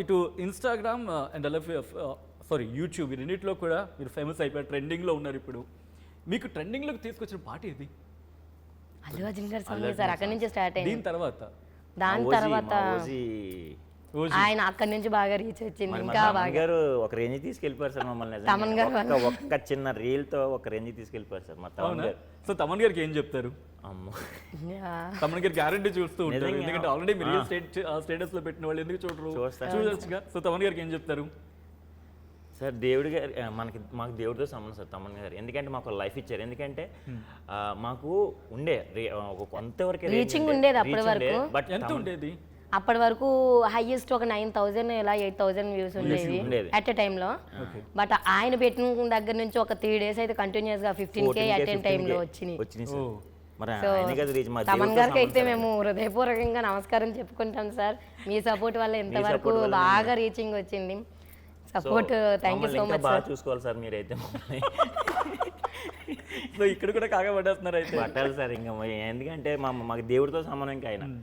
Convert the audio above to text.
ఇటు Instagram and అలాగే sorry YouTube ఈ రెండింటిలో కూడా మీరు ఫేమస్ అయిపోయారు, ట్రెండింగ్లో ఉన్నారు ఇప్పుడు. మీకు ట్రెండింగ్లోకి తీసుకొచ్చిన పాట ఇది అల్లు అర్జున్ గారి సాంగ్ సార్ అక్కడి నుంచి స్టార్ట్ అయింది. దీని తర్వాత దాని తర్వాత ఓజీ. ఆయన అక్కడి నుంచి బాగా రీచ్ వచ్చింది. ఇంకా బాగా గారు ఒక రేంజ్ తీసుకెళ్ళిపోయారు సార్ మమ్మల్ని తమన్ గారు ఒక్క చిన్న రీల్ తో ఒక రేంజ్ తీసుకెళ్ళిపోయారు సార్ మా తమన్ అవునా? గారు. సో తమన్ గారికి ఏం చెప్తారు? అమ్మో తమన్ గారు గ్యారంటీ చూస్తూ ఉంటారు, నిజంగా. ఎందుకంటే ఆల్రెడీ మీరు స్టేటస్ లో పెట్టిన వాళ్ళు ఎందుకు చూడరు? చూస్తారు. చూడొచ్చుగా. సో తమన్ గారికి ఏం చెప్తారు? సార్ దేవుడి గారు మాకు దేవుడితో సంబంధం సార్ తమన్ గారు. ఎందుకంటే మాకు లైఫ్ ఇచ్చారు. ఎందుకంటే మాకు ఉండే కొంతవరకు రీచింగ్ ఉండేది అప్పటి వరకు. బట్ ఎంత ఉండేది? అప్పటి వరకు హైయెస్ట్ ఒక 9,000 ఇలా 8,000 వ్యూస్ ఉండేది అట్ ఎ టైంలో. బట్ ఆయన పెట్టిన దగ్గర నుంచి ఒక 3 days అయితే కంటిన్యూస్ గా 15K అట్ ఎ టైంలో వచ్చినాయి. సార్. మరి సో ఆయనే కదా రీచ్ మా తమన్ దేవుడితో గారికి అయితే సంబంధం. మేము హృదయపూర్వకంగా నమస్కారం చెప్పుకుంటాం సార్. మీ సపోర్ట్ వల్ల ఇంతవరకు support వల్ల బాగా రీచింగ్ వచ్చింది. సపోర్ట్ థ్యాంక్ యూ మమ్మల్ని సో ఇంకా మచ్ బాగా సార్. చూసుకోవాలి సార్ మీరైతే మమ్మల్ని. సో ఇక్కడ కూడా కాగా పడేస్తున్నారు అయితే. పట్టాలి సార్ ఇంకా ఎందుకంటే మాకు దేవుడితో సమానం ఇంకా ఆయన.